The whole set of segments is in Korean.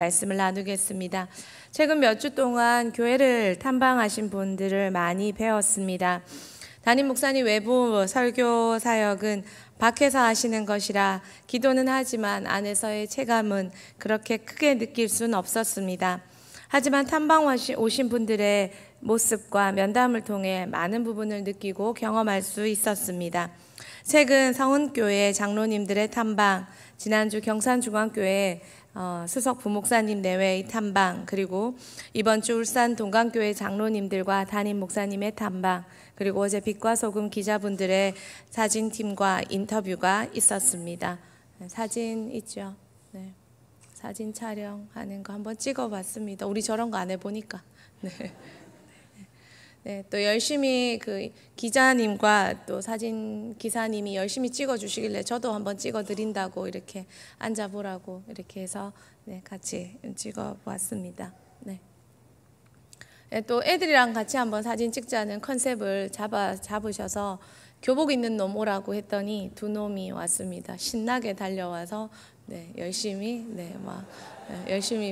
말씀을 나누겠습니다. 최근 몇 주 동안 교회를 탐방하신 분들을 많이 배웠습니다. 담임 목사님 외부 설교 사역은 밖에서 하시는 것이라 기도는 하지만 안에서의 체감은 그렇게 크게 느낄 수는 없었습니다. 하지만 탐방 오신 분들의 모습과 면담을 통해 많은 부분을 느끼고 경험할 수 있었습니다. 최근 성은교회 장로님들의 탐방, 지난주 경산중앙교회 수석 부목사님 내외의 탐방, 그리고 이번 주 울산 동강교회 장로님들과 담임 목사님의 탐방, 그리고 어제 빛과 소금 기자분들의 사진팀과 인터뷰가 있었습니다. 사진 있죠? 네. 사진 촬영하는 거 한번 찍어봤습니다. 우리 저런 거 안 해보니까. 네. 네, 또 열심히 그 기자님과 또 사진 기사님이 열심히 찍어주시길래 저도 한번 찍어드린다고 이렇게 앉아보라고 이렇게 해서 네, 같이 찍어보았습니다. 네. 네, 또 애들이랑 같이 한번 사진 찍자는 컨셉을 잡으셔서 교복 입는 놈 오라고 했더니 두 놈이 왔습니다. 신나게 달려와서 네, 열심히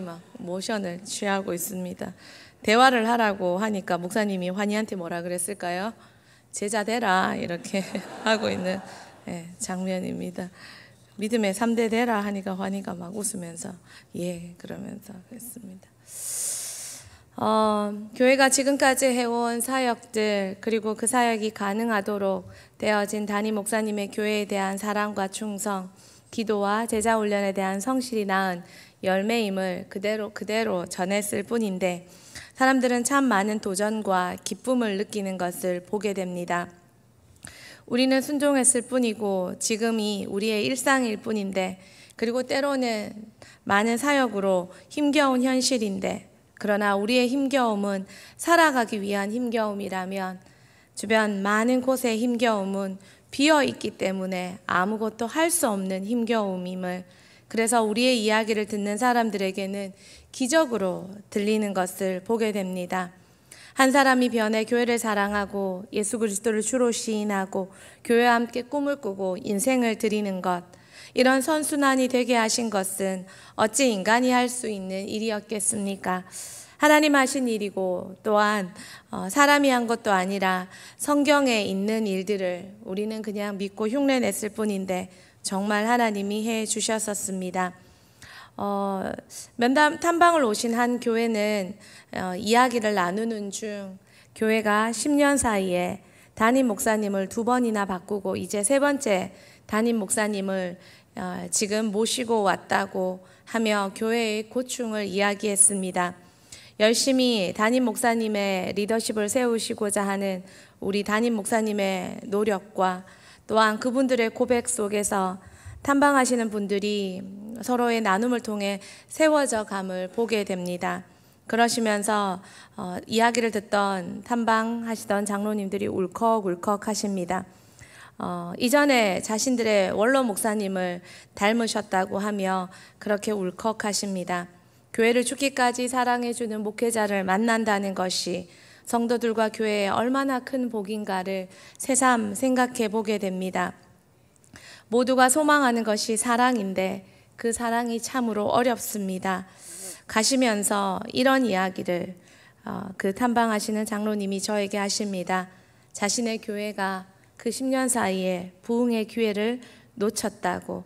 막 모션을 취하고 있습니다. 대화를 하라고 하니까 목사님이 환희한테 뭐라 그랬을까요? 제자 되라 이렇게 하고 있는 장면입니다. 믿음의 3대 되라 하니까 환희가 막 웃으면서 예 그러면서 그랬습니다. 교회가 지금까지 해온 사역들, 그리고 그 사역이 가능하도록 되어진 담임 목사님의 교회에 대한 사랑과 충성, 기도와 제자 훈련에 대한 성실히 낳은 열매임을 그대로 전했을 뿐인데 사람들은 참 많은 도전과 기쁨을 느끼는 것을 보게 됩니다. 우리는 순종했을 뿐이고 지금이 우리의 일상일 뿐인데, 그리고 때로는 많은 사역으로 힘겨운 현실인데, 그러나 우리의 힘겨움은 살아가기 위한 힘겨움이라면 주변 많은 곳의 힘겨움은 비어있기 때문에 아무것도 할 수 없는 힘겨움임을, 그래서 우리의 이야기를 듣는 사람들에게는 기적으로 들리는 것을 보게 됩니다. 한 사람이 변해 교회를 사랑하고 예수 그리스도를 주로 시인하고 교회와 함께 꿈을 꾸고 인생을 드리는 것, 이런 선순환이 되게 하신 것은 어찌 인간이 할 수 있는 일이었겠습니까? 하나님 하신 일이고 또한 사람이 한 것도 아니라 성경에 있는 일들을 우리는 그냥 믿고 흉내냈을 뿐인데 정말 하나님이 해 주셨었습니다. 면담 탐방을 오신 한 교회는 이야기를 나누는 중 교회가 10년 사이에 담임 목사님을 2번이나 바꾸고 이제 3번째 담임 목사님을 지금 모시고 왔다고 하며 교회의 고충을 이야기했습니다. 열심히 담임 목사님의 리더십을 세우시고자 하는 우리 담임 목사님의 노력과 또한 그분들의 고백 속에서 탐방하시는 분들이 서로의 나눔을 통해 세워져 감을 보게 됩니다. 그러시면서 이야기를 듣던 탐방하시던 장로님들이 울컥울컥 하십니다. 이전에 자신들의 원로 목사님을 닮으셨다고 하며 그렇게 울컥하십니다. 교회를 죽기까지 사랑해주는 목회자를 만난다는 것이 성도들과 교회에 얼마나 큰 복인가를 새삼 생각해 보게 됩니다. 모두가 소망하는 것이 사랑인데 그 사랑이 참으로 어렵습니다. 가시면서 이런 이야기를 그 탐방하시는 장로님이 저에게 하십니다. 자신의 교회가 그 10년 사이에 부흥의 기회를 놓쳤다고,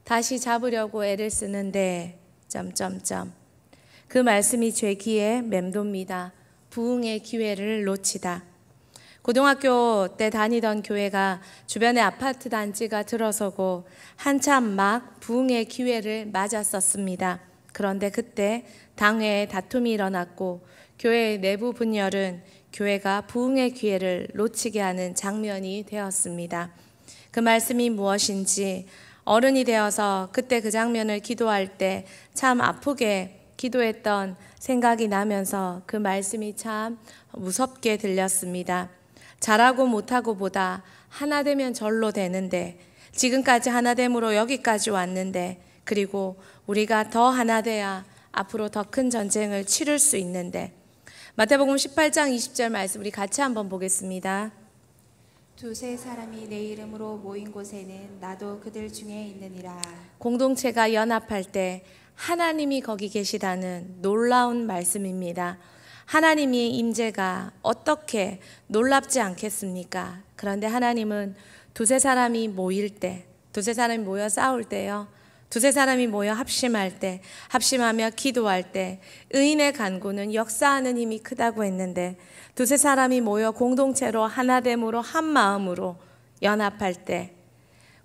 다시 잡으려고 애를 쓰는데 그 말씀이 제 귀에 맴돕니다. 부흥의 기회를 놓치다. 고등학교 때 다니던 교회가 주변에 아파트 단지가 들어서고 한참 막 부흥의 기회를 맞았었습니다. 그런데 그때 당회에 다툼이 일어났고 교회의 내부 분열은 교회가 부흥의 기회를 놓치게 하는 장면이 되었습니다. 그 말씀이 무엇인지 어른이 되어서 그때 그 장면을 기도할 때 참 아프게 기도했던 생각이 나면서 그 말씀이 참 무섭게 들렸습니다. 잘하고 못하고 보다 하나 되면 절로 되는데, 지금까지 하나됨으로 여기까지 왔는데, 그리고 우리가 더 하나 돼야 앞으로 더 큰 전쟁을 치를 수 있는데, 마태복음 18장 20절 말씀 우리 같이 한번 보겠습니다. 두세 사람이 내 이름으로 모인 곳에는 나도 그들 중에 있느니라. 공동체가 연합할 때 하나님이 거기 계시다는 놀라운 말씀입니다. 하나님의 임재가 어떻게 놀랍지 않겠습니까? 그런데 하나님은 두세 사람이 모일 때, 두세 사람이 모여 싸울 때요, 두세 사람이 모여 합심할 때, 합심하며 기도할 때 의인의 간구는 역사하는 힘이 크다고 했는데, 두세 사람이 모여 공동체로 하나됨으로 한 마음으로 연합할 때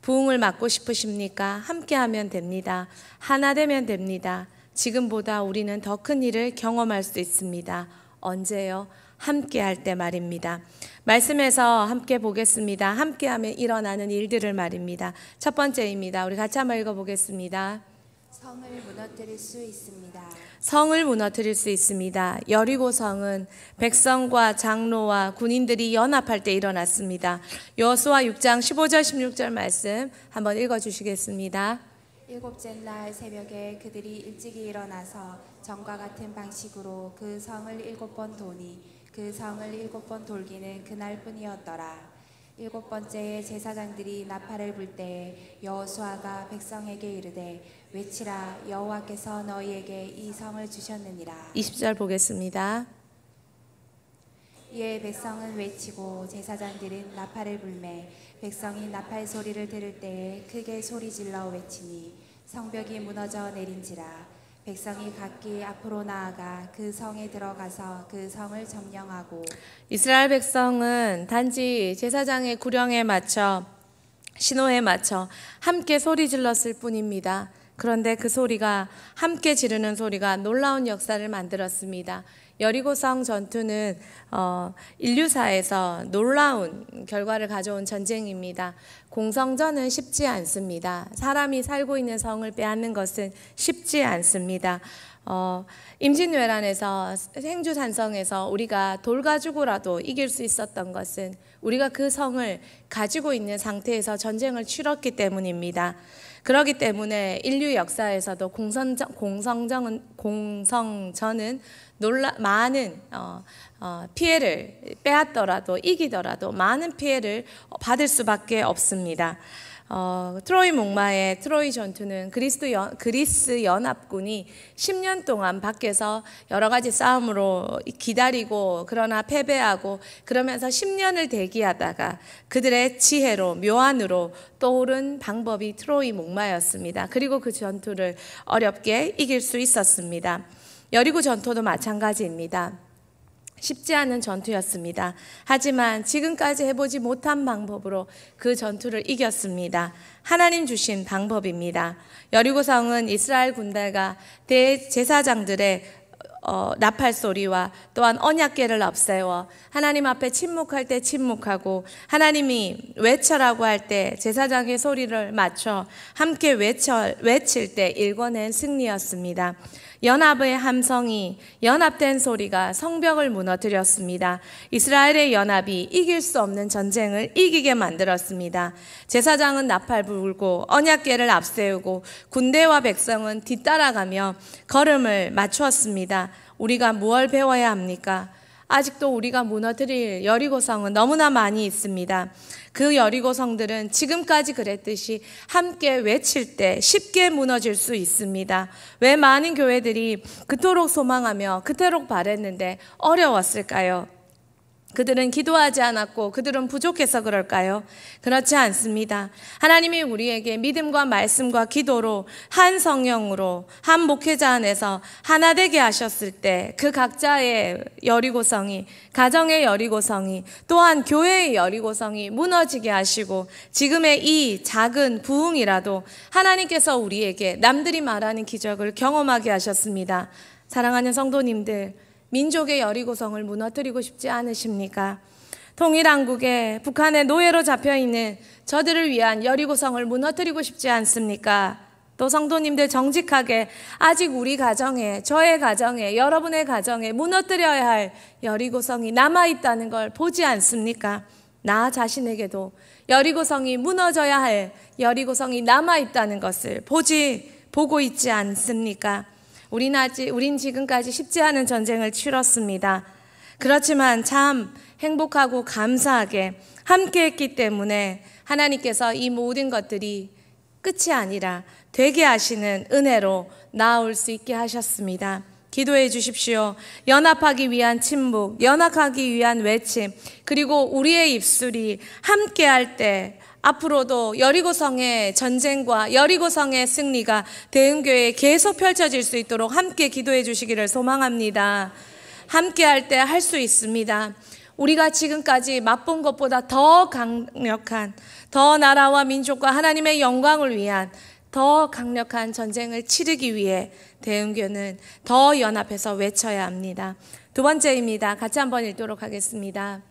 부흥을 맡고 싶으십니까? 함께하면 됩니다. 하나 되면 됩니다. 지금보다 우리는 더 큰 일을 경험할 수 있습니다. 언제요? 함께할 때 말입니다. 말씀에서 함께 보겠습니다. 함께하면 일어나는 일들을 말입니다. 첫 번째입니다. 우리 같이 한번 읽어보겠습니다. 성을 무너뜨릴 수 있습니다. 성을 무너뜨릴 수 있습니다. 여리고 성은 백성과 장로와 군인들이 연합할 때 일어났습니다. 여호수아 6장 15절 16절 말씀 한번 읽어주시겠습니다. 일곱째 날 새벽에 그들이 일찍이 일어나서 전과 같은 방식으로 그 성을 7번 도니 그 성을 7번 돌기는 그날뿐이었더라. 7번째에 제사장들이 나팔을 불 때에 여호수아가 백성에게 이르되 외치라, 여호와께서 너희에게 이 성을 주셨느니라. 20절 보겠습니다. 이에 백성은 외치고 제사장들은 나팔을 불매 백성이 나팔 소리를 들을 때에 크게 소리질러 외치니 성벽이 무너져 내린지라. 백성이 각기 앞으로 나아가 그 성에 들어가서 그 성을 점령하고. 이스라엘 백성은 단지 제사장의 구령에 맞춰, 신호에 맞춰 함께 소리 질렀을 뿐입니다. 그런데 그 소리가, 함께 지르는 소리가 놀라운 역사를 만들었습니다. 여리고성 전투는 인류사에서 놀라운 결과를 가져온 전쟁입니다. 공성전은 쉽지 않습니다. 사람이 살고 있는 성을 빼앗는 것은 쉽지 않습니다. 임진왜란에서, 행주산성에서 우리가 돌 가지고라도 이길 수 있었던 것은 우리가 그 성을 가지고 있는 상태에서 전쟁을 치렀기 때문입니다. 그렇기 때문에 인류 역사에서도 공성전은 많은 피해를 빼앗더라도 이기더라도 많은 피해를 받을 수밖에 없습니다. 트로이 목마의 트로이 전투는 그리스 연합군이 10년 동안 밖에서 여러 가지 싸움으로 기다리고 그러나 패배하고 그러면서 10년을 대기하다가 그들의 지혜로 묘안으로 떠오른 방법이 트로이 목마였습니다. 그리고 그 전투를 어렵게 이길 수 있었습니다. 여리고 전투도 마찬가지입니다. 쉽지 않은 전투였습니다. 하지만 지금까지 해보지 못한 방법으로 그 전투를 이겼습니다. 하나님 주신 방법입니다. 여리고성은 이스라엘 군대가 대제사장들의 나팔 소리와 또한 언약궤를 앞세워 하나님 앞에 침묵할 때 침묵하고 하나님이 외쳐라고 할 때 제사장의 소리를 맞춰 함께 외칠 때 일궈낸 승리였습니다. 연합의 함성이, 연합된 소리가 성벽을 무너뜨렸습니다. 이스라엘의 연합이 이길 수 없는 전쟁을 이기게 만들었습니다. 제사장은 나팔 불고 언약궤를 앞세우고 군대와 백성은 뒤따라가며 걸음을 맞추었습니다. 우리가 무엇을 배워야 합니까? 아직도 우리가 무너뜨릴 여리고성은 너무나 많이 있습니다. 그 여리고성들은 지금까지 그랬듯이 함께 외칠 때 쉽게 무너질 수 있습니다. 왜 많은 교회들이 그토록 소망하며 그토록 바랬는데 어려웠을까요? 그들은 기도하지 않았고 그들은 부족해서 그럴까요? 그렇지 않습니다. 하나님이 우리에게 믿음과 말씀과 기도로 한 성령으로 한 목회자 안에서 하나 되게 하셨을 때 그 각자의 여리고성이, 가정의 여리고성이, 또한 교회의 여리고성이 무너지게 하시고 지금의 이 작은 부흥이라도 하나님께서 우리에게 남들이 말하는 기적을 경험하게 하셨습니다. 사랑하는 성도님들, 민족의 여리고성을 무너뜨리고 싶지 않으십니까? 통일한국에 북한의 노예로 잡혀있는 저들을 위한 여리고성을 무너뜨리고 싶지 않습니까? 또 성도님들 정직하게 아직 우리 가정에, 저의 가정에, 여러분의 가정에 무너뜨려야 할 여리고성이 남아있다는 걸 보지 않습니까? 나 자신에게도 여리고성이 무너져야 할 여리고성이 남아있다는 것을 보고 있지 않습니까? 우린 지금까지 쉽지 않은 전쟁을 치렀습니다. 그렇지만 참 행복하고 감사하게 함께 했기 때문에 하나님께서 이 모든 것들이 끝이 아니라 되게 하시는 은혜로 나아올 수 있게 하셨습니다. 기도해 주십시오. 연합하기 위한 침묵, 연합하기 위한 외침, 그리고 우리의 입술이 함께할 때 앞으로도 여리고성의 전쟁과 여리고성의 승리가 대흥교회에 계속 펼쳐질 수 있도록 함께 기도해 주시기를 소망합니다. 함께할 때 할 수 있습니다. 우리가 지금까지 맛본 것보다 더 강력한, 더 나라와 민족과 하나님의 영광을 위한 더 강력한 전쟁을 치르기 위해 대흥교회는 더 연합해서 외쳐야 합니다. 두 번째입니다. 같이 한번 읽도록 하겠습니다.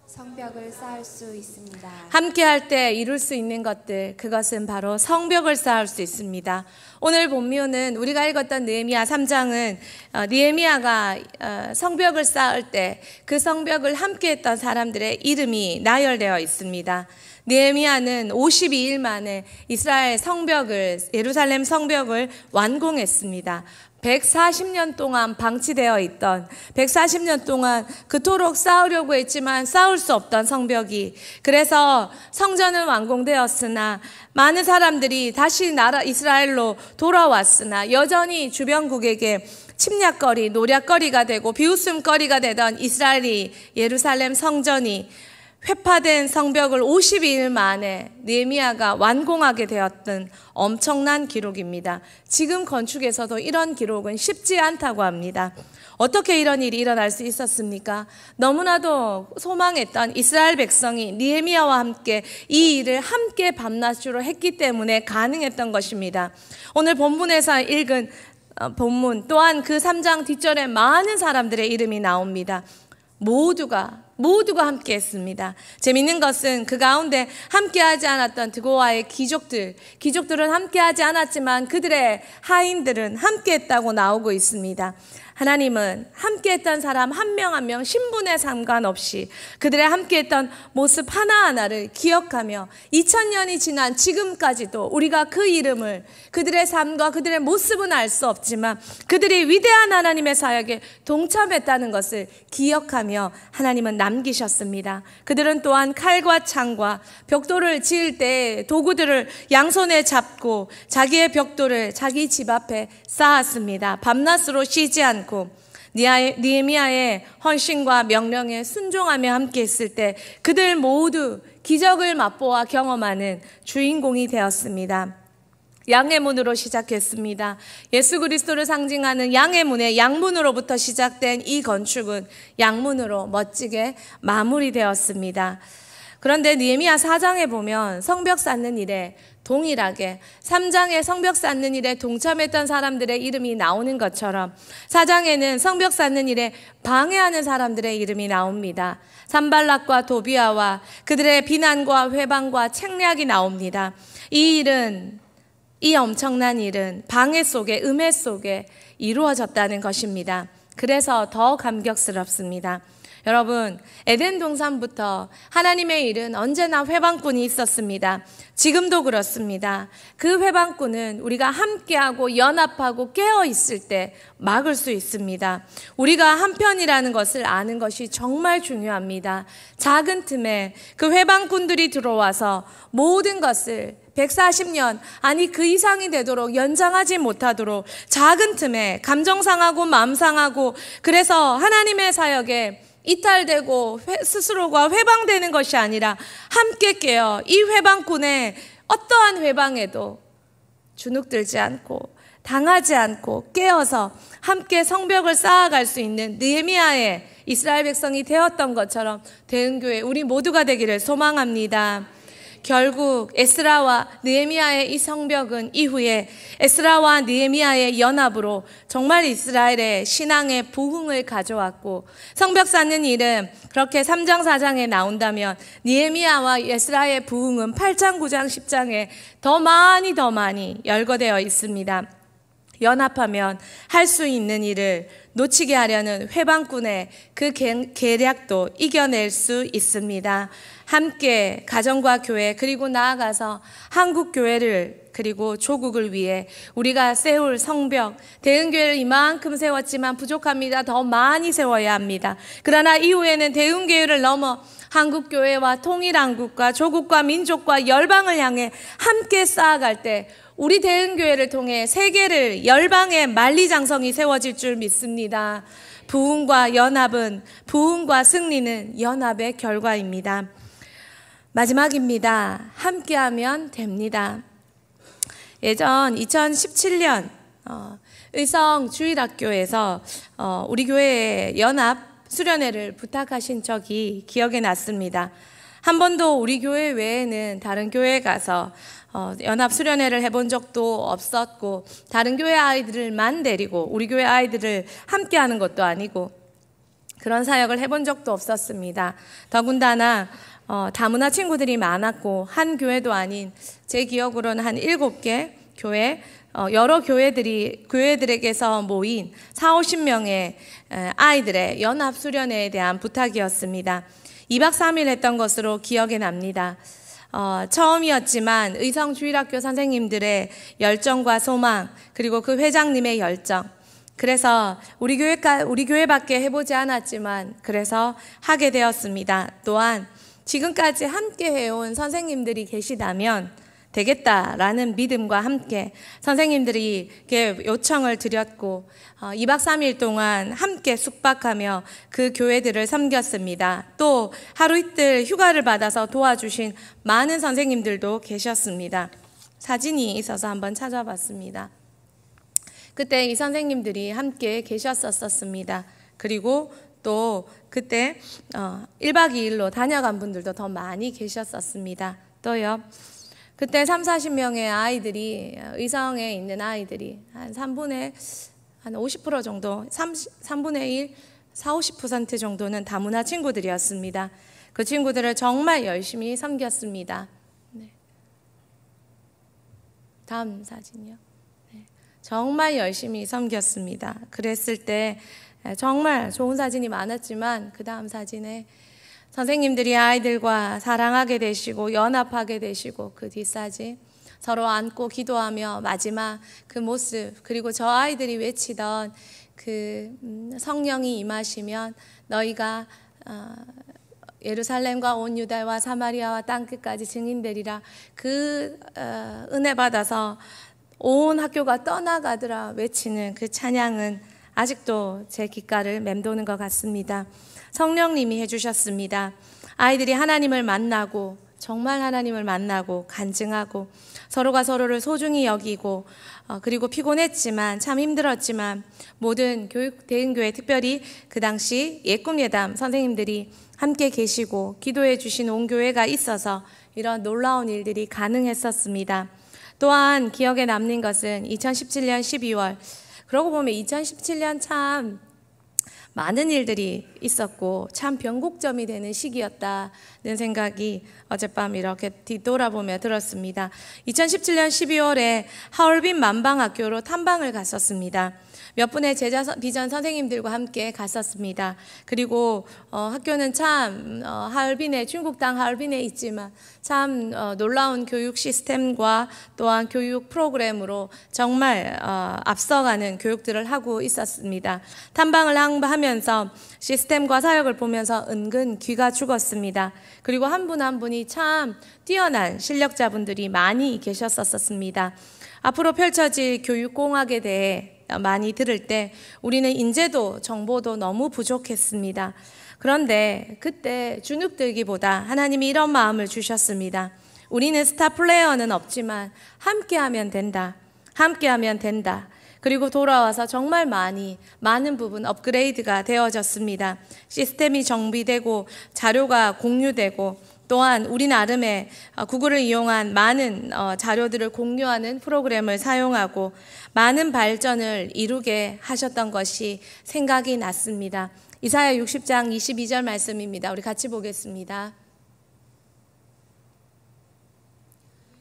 성벽을 쌓을 수 있습니다. 함께할 때 이룰 수 있는 것들, 그것은 바로 성벽을 쌓을 수 있습니다. 오늘 본문은 우리가 읽었던 느헤미야 3장은 느헤미야가 성벽을 쌓을 때 그 성벽을 함께했던 사람들의 이름이 나열되어 있습니다. 느헤미야는 52일 만에 이스라엘 성벽을, 예루살렘 성벽을 완공했습니다. 140년 동안 방치되어 있던, 140년 동안 그토록 쌓으려고 했지만 쌓을 수 없던 성벽이, 그래서 성전은 완공되었으나 많은 사람들이 다시 나라 이스라엘로 돌아왔으나 여전히 주변국에게 침략거리, 노략거리가 되고 비웃음거리가 되던 이스라엘이, 예루살렘 성전이 회파된 성벽을 52일 만에 느헤미야가 완공하게 되었던 엄청난 기록입니다. 지금 건축에서도 이런 기록은 쉽지 않다고 합니다. 어떻게 이런 일이 일어날 수 있었습니까? 너무나도 소망했던 이스라엘 백성이 느헤미야와 함께 이 일을 함께 밤낮으로 했기 때문에 가능했던 것입니다. 오늘 본문에서 읽은 본문 또한 그 3장 뒷절에 많은 사람들의 이름이 나옵니다. 모두가 함께 했습니다. 재밌는 것은 그 가운데 함께하지 않았던 드고아의 귀족들은 함께하지 않았지만 그들의 하인들은 함께했다고 나오고 있습니다. 하나님은 함께했던 사람 한 명 한 명 신분에 상관없이 그들의 함께했던 모습 하나하나를 기억하며 2000년이 지난 지금까지도 우리가 그 이름을, 그들의 삶과 그들의 모습은 알 수 없지만 그들이 위대한 하나님의 사역에 동참했다는 것을 기억하며 하나님은 남기셨습니다. 그들은 또한 칼과 창과 벽돌을 지을 때 도구들을 양손에 잡고 자기의 벽돌을 자기 집 앞에 쌓았습니다. 밤낮으로 쉬지 않고 느헤미야의 헌신과 명령에 순종하며 함께 했을 때 그들 모두 기적을 맛보아 경험하는 주인공이 되었습니다. 양의 문으로 시작했습니다. 예수 그리스도를 상징하는 양의 문의 양문으로부터 시작된 이 건축은 양문으로 멋지게 마무리되었습니다. 그런데 느헤미야 4장에 보면 성벽 쌓는 일에 동일하게 3장에 성벽 쌓는 일에 동참했던 사람들의 이름이 나오는 것처럼 4장에는 성벽 쌓는 일에 방해하는 사람들의 이름이 나옵니다. 산발락과 도비아와 그들의 비난과 회방과 책략이 나옵니다. 이 엄청난 일은 방해 속에, 음해 속에 이루어졌다는 것입니다. 그래서 더 감격스럽습니다. 여러분, 에덴 동산부터 하나님의 일은 언제나 회방꾼이 있었습니다. 지금도 그렇습니다. 그 회방꾼은 우리가 함께하고 연합하고 깨어 있을 때 막을 수 있습니다. 우리가 한편이라는 것을 아는 것이 정말 중요합니다. 작은 틈에 그 회방꾼들이 들어와서 모든 것을 140년, 아니 그 이상이 되도록 연장하지 못하도록 작은 틈에 감정 상하고 마음 상하고, 그래서 하나님의 사역에 이탈되고 스스로가 회방되는 것이 아니라 함께 깨어 이 회방꾼의 어떠한 회방에도 주눅들지 않고 당하지 않고 깨어서 함께 성벽을 쌓아갈 수 있는 느헤미야의 이스라엘 백성이 되었던 것처럼 대흥교회 우리 모두가 되기를 소망합니다. 결국 에스라와 느헤미야의 이 성벽은 이후에 에스라와 느헤미야의 연합으로 정말 이스라엘의 신앙의 부흥을 가져왔고, 성벽 쌓는 일은 그렇게 3장 4장에 나온다면 느헤미야와 에스라의 부흥은 8장 9장 10장에 더 많이 열거되어 있습니다. 연합하면 할 수 있는 일을 놓치게 하려는 회방꾼의 그 계략도 이겨낼 수 있습니다. 함께 가정과 교회, 그리고 나아가서 한국 교회를, 그리고 조국을 위해 우리가 세울 성벽, 대흥교회를 이만큼 세웠지만 부족합니다. 더 많이 세워야 합니다. 그러나 이후에는 대흥교회를 넘어 한국교회와 통일한국과 조국과 민족과 열방을 향해 함께 쌓아갈 때 우리 대흥교회를 통해 세계를 열방의 만리장성이 세워질 줄 믿습니다. 부흥과 연합은, 부흥과 승리는 연합의 결과입니다. 마지막입니다. 함께하면 됩니다. 예전 2017년 의성주일학교에서 우리 교회의 연합 수련회를 부탁하신 적이 기억에 났습니다. 한 번도 우리 교회 외에는 다른 교회에 가서 연합 수련회를 해본 적도 없었고, 다른 교회 아이들만 데리고 우리 교회 아이들을 함께 하는 것도 아니고 그런 사역을 해본 적도 없었습니다. 더군다나 다문화 친구들이 많았고, 한 교회도 아닌 제 기억으로는 한 7개 교회, 여러 교회들에게서 모인 40-50명의 아이들의 연합 수련회에 대한 부탁이었습니다. 2박 3일 했던 것으로 기억이 납니다. 처음이었지만 의성주일학교 선생님들의 열정과 소망, 그리고 그 회장님의 열정, 그래서 우리 교회밖에 해보지 않았지만 그래서 하게 되었습니다. 또한 지금까지 함께 해온 선생님들이 계시다면 되겠다라는 믿음과 함께 선생님들이 요청을 드렸고 2박 3일 동안 함께 숙박하며 그 교회들을 섬겼습니다. 또 하루 이틀 휴가를 받아서 도와주신 많은 선생님들도 계셨습니다. 사진이 있어서 한번 찾아봤습니다. 그때 이 선생님들이 함께 계셨었습니다. 그리고 또 그때 1박 2일로 다녀간 분들도 더 많이 계셨었습니다. 또요, 그때 30-40명의 아이들이, 의성에 있는 아이들이 한 50% 정도, 3분의 1, 40-50% 정도는 다문화 친구들이었습니다. 그 친구들을 정말 열심히 섬겼습니다. 네. 다음 사진이요. 네. 정말 열심히 섬겼습니다. 그랬을 때 정말 좋은 사진이 많았지만 그 다음 사진에 선생님들이 아이들과 사랑하게 되시고 연합하게 되시고 그 뒷사진, 서로 안고 기도하며 마지막 그 모습, 그리고 저 아이들이 외치던 그 성령이 임하시면 너희가 예루살렘과 온 유다와 사마리아와 땅끝까지 증인되리라, 그 은혜 받아서 온 학교가 떠나가더라 외치는 그 찬양은 아직도 제 귓가를 맴도는 것 같습니다. 성령님이 해주셨습니다. 아이들이 하나님을 만나고, 정말 하나님을 만나고 간증하고 서로가 서로를 소중히 여기고, 그리고 피곤했지만 참 힘들었지만 모든 대흥교회, 특별히 그 당시 예꿈예담 선생님들이 함께 계시고 기도해 주신 온 교회가 있어서 이런 놀라운 일들이 가능했었습니다. 또한 기억에 남는 것은 2017년 12월, 그러고 보면 2017년 참 많은 일들이 있었고 참 변곡점이 되는 시기였다는 생각이 어젯밤 이렇게 뒤돌아보며 들었습니다. 2017년 12월에 하얼빈 만방학교로 탐방을 갔었습니다. 몇 분의 제자 비전 선생님들과 함께 갔었습니다. 그리고 학교는 참 하얼빈에, 중국 땅 하얼빈에 있지만 참 놀라운 교육 시스템과 또한 교육 프로그램으로 정말 앞서가는 교육들을 하고 있었습니다. 탐방을 하면서 시스템과 사역을 보면서 은근 귀가 죽었습니다. 그리고 한 분 한 분이 참 뛰어난 실력자분들이 많이 계셨었습니다. 앞으로 펼쳐질 교육공학에 대해 많이 들을 때 우리는 인재도 정보도 너무 부족했습니다. 그런데 그때 주눅들기보다 하나님이 이런 마음을 주셨습니다. 우리는 스타 플레이어는 없지만 함께하면 된다. 함께하면 된다. 그리고 돌아와서 정말 많은 부분 업그레이드가 되어졌습니다. 시스템이 정비되고 자료가 공유되고, 또한 우리 나름의 구글을 이용한 많은 자료들을 공유하는 프로그램을 사용하고 많은 발전을 이루게 하셨던 것이 생각이 났습니다. 이사야 60장 22절 말씀입니다. 우리 같이 보겠습니다.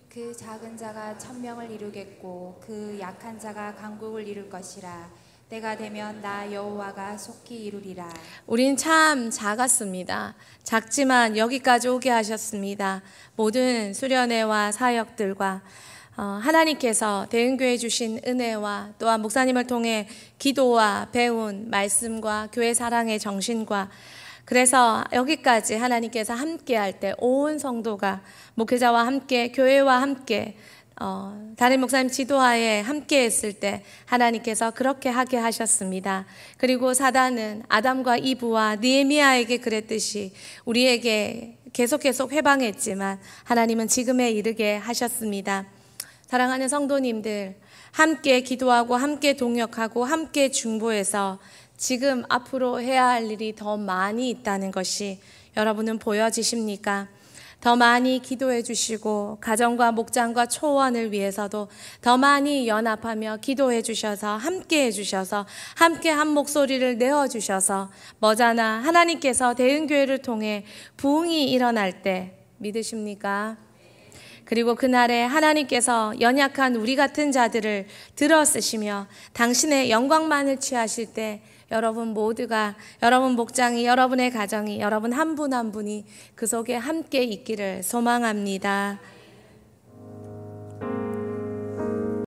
그 작은 자가 1000명을 이루겠고 그 약한 자가 강국을 이룰 것이라. 때가 되면 나 여호와가 속히 이루리라. 우린 참 작았습니다. 작지만 여기까지 오게 하셨습니다. 모든 수련회와 사역들과 하나님께서 대흥교회 주신 은혜와 또한 목사님을 통해 기도와 배운 말씀과 교회 사랑의 정신과 그래서 여기까지 하나님께서 함께 할 때 온 성도가 목회자와 함께 교회와 함께 담임 목사님 지도하에 함께 했을 때 하나님께서 그렇게 하게 하셨습니다. 그리고 사단은 아담과 이브와 느헤미야에게 그랬듯이 우리에게 계속 회방했지만 하나님은 지금에 이르게 하셨습니다. 사랑하는 성도님들, 함께 기도하고 함께 동역하고 함께 중보해서 지금 앞으로 해야 할 일이 더 많이 있다는 것이 여러분은 보여지십니까? 더 많이 기도해 주시고 가정과 목장과 초원을 위해서도 더 많이 연합하며 기도해 주셔서 함께 해 주셔서 함께 한 목소리를 내어 주셔서 머자나 하나님께서 대흥교회를 통해 부흥이 일어날 때 믿으십니까? 그리고 그날에 하나님께서 연약한 우리 같은 자들을 들어 쓰시며 당신의 영광만을 취하실 때 여러분 모두가, 여러분 목장이, 여러분의 가정이, 여러분 한 분 한 분이 그 속에 함께 있기를 소망합니다.